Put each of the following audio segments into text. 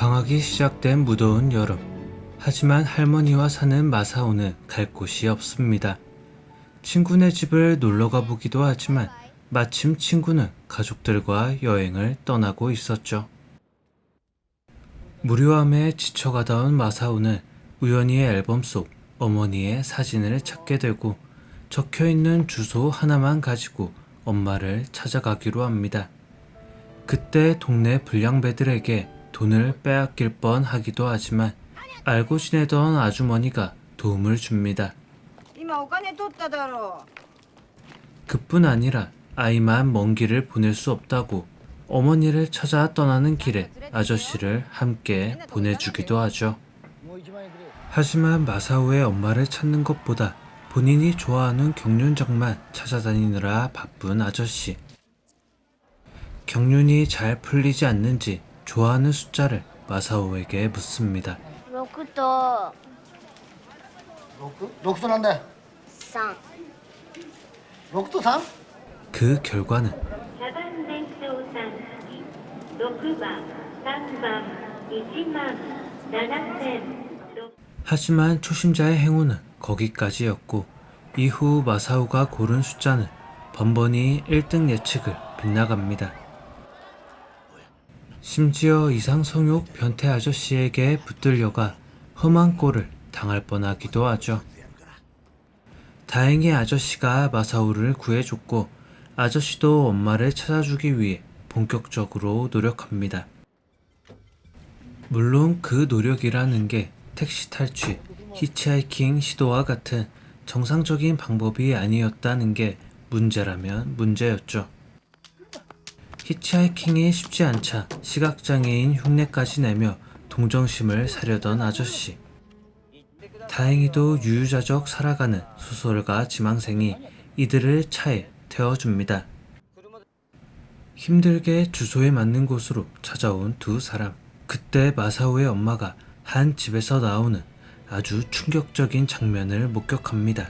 방학이 시작된 무더운 여름. 하지만 할머니와 사는 마사오는 갈 곳이 없습니다. 친구네 집을 놀러가 보기도 하지만 마침 친구는 가족들과 여행을 떠나고 있었죠. 무료함에 지쳐가던 마사오는 우연히 앨범 속 어머니의 사진을 찾게 되고 적혀있는 주소 하나만 가지고 엄마를 찾아가기로 합니다. 그때 동네 불량배들에게 돈을 빼앗길 뻔 하기도 하지만 알고 지내던 아주머니가 도움을 줍니다. 그뿐 아니라 아이만 먼 길을 보낼 수 없다고 어머니를 찾아 떠나는 길에 아저씨를 함께 보내주기도 하죠. 하지만 마사오의 엄마를 찾는 것보다 본인이 좋아하는 경륜장만 찾아다니느라 바쁜 아저씨. 경륜이 잘 풀리지 않는지 좋아하는 숫자를 마사오에게 묻습니다. 6と 6となんだよ。 3。 6と 3? 그 결과는 茶番伝承産機6番3番1万7000 하지만 초심자의 행운은 거기까지였고 이후 마사오가 고른 숫자는 번번이 1등 예측을 빗나갑니다. 심지어 이상성욕 변태 아저씨에게 붙들려가 험한 꼴을 당할 뻔하기도 하죠. 다행히 아저씨가 마사오를 구해줬고 아저씨도 엄마를 찾아주기 위해 본격적으로 노력합니다. 물론 그 노력이라는 게 택시 탈취, 히치하이킹 시도와 같은 정상적인 방법이 아니었다는 게 문제라면 문제였죠. 히치하이킹이 쉽지 않자 시각장애인 흉내까지 내며 동정심을 사려던 아저씨. 다행히도 유유자적 살아가는 소설가 지망생이 이들을 차에 태워줍니다. 힘들게 주소에 맞는 곳으로 찾아온 두 사람. 그때 마사오의 엄마가 한 집에서 나오는 아주 충격적인 장면을 목격합니다.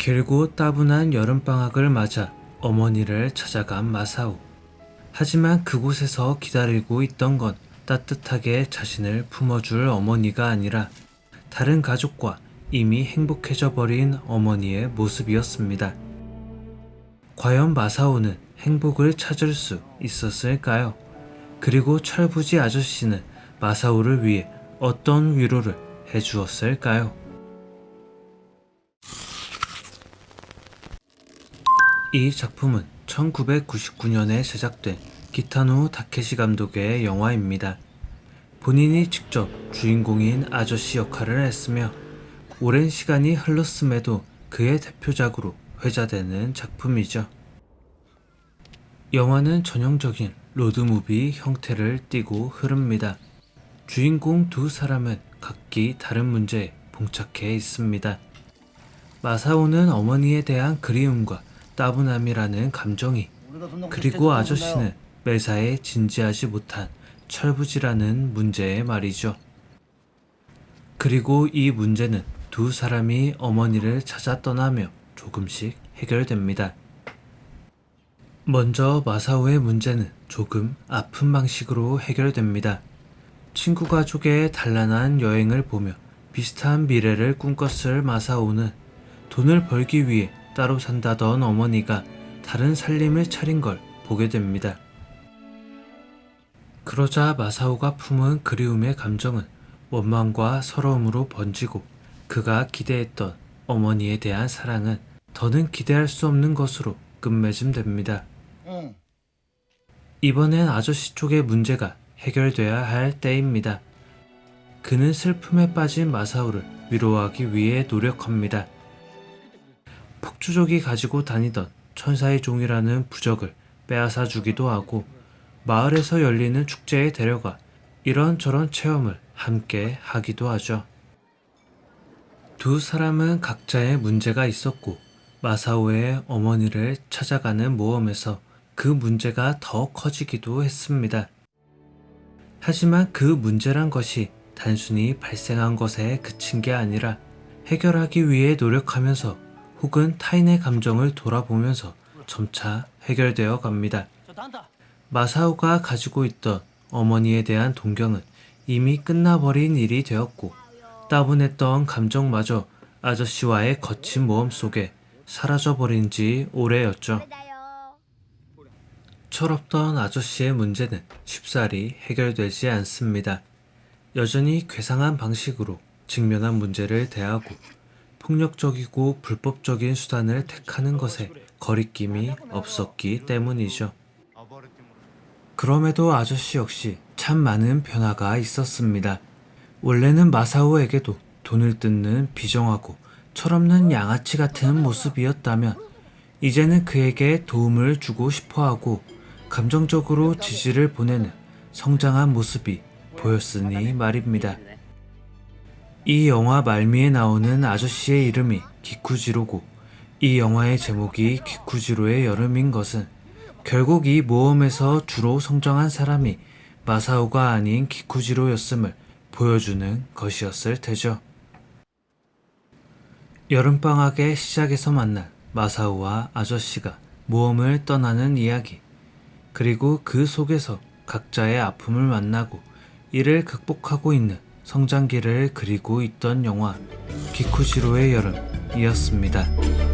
길고 따분한 여름방학을 맞아 어머니를 찾아간 마사오. 하지만 그곳에서 기다리고 있던 건 따뜻하게 자신을 품어줄 어머니가 아니라 다른 가족과 이미 행복해져 버린 어머니의 모습이었습니다. 과연 마사오는 행복을 찾을 수 있었을까요? 그리고 철부지 아저씨는 마사오를 위해 어떤 위로를 해주었을까요? 이 작품은 1999년에 제작된 기타노 다케시 감독의 영화입니다. 본인이 직접 주인공인 아저씨 역할을 했으며 오랜 시간이 흘렀음에도 그의 대표작으로 회자되는 작품이죠. 영화는 전형적인 로드무비 형태를 띠고 흐릅니다. 주인공 두 사람은 각기 다른 문제에 봉착해 있습니다. 마사오는 어머니에 대한 그리움과 따분함이라는 감정이, 그리고 아저씨는 매사에 진지하지 못한 철부지라는 문제에 말이죠. 그리고 이 문제는 두 사람이 어머니를 찾아 떠나며 조금씩 해결됩니다. 먼저 마사오의 문제는 조금 아픈 방식으로 해결됩니다. 친구 가족의 단란한 여행을 보며 비슷한 미래를 꿈꿨을 마사오는 돈을 벌기 위해 따로 산다던 어머니가 다른 살림을 차린 걸 보게 됩니다. 그러자 마사오가 품은 그리움의 감정은 원망과 서러움으로 번지고 그가 기대했던 어머니에 대한 사랑은 더는 기대할 수 없는 것으로 끝맺음됩니다. 이번엔 아저씨 쪽의 문제가 해결돼야 할 때입니다. 그는 슬픔에 빠진 마사오를 위로하기 위해 노력합니다. 폭주족이 가지고 다니던 천사의 종이라는 부적을 빼앗아 주기도 하고 마을에서 열리는 축제에 데려가 이런저런 체험을 함께 하기도 하죠. 두 사람은 각자의 문제가 있었고 마사오의 어머니를 찾아가는 모험에서 그 문제가 더 커지기도 했습니다. 하지만 그 문제란 것이 단순히 발생한 것에 그친 게 아니라 해결하기 위해 노력하면서 혹은 타인의 감정을 돌아보면서 점차 해결되어 갑니다. 마사오가 가지고 있던 어머니에 대한 동경은 이미 끝나버린 일이 되었고 따분했던 감정마저 아저씨와의 거친 모험 속에 사라져버린 지 오래였죠. 철없던 아저씨의 문제는 쉽사리 해결되지 않습니다. 여전히 괴상한 방식으로 직면한 문제를 대하고 폭력적이고 불법적인 수단을 택하는 것에 거리낌이 없었기 때문이죠. 그럼에도 아저씨 역시 참 많은 변화가 있었습니다. 원래는 마사오에게도 돈을 뜯는 비정하고 철없는 양아치 같은 모습이었다면 이제는 그에게 도움을 주고 싶어하고 감정적으로 지지를 보내는 성장한 모습이 보였으니 말입니다. 이 영화 말미에 나오는 아저씨의 이름이 기쿠지로고 이 영화의 제목이 기쿠지로의 여름인 것은 결국 이 모험에서 주로 성장한 사람이 마사오가 아닌 기쿠지로였음을 보여주는 것이었을 테죠. 여름방학의 시작에서 만난 마사오와 아저씨가 모험을 떠나는 이야기, 그리고 그 속에서 각자의 아픔을 만나고 이를 극복하고 있는 성장기를 그리고 있던 영화 기쿠지로의 여름이었습니다.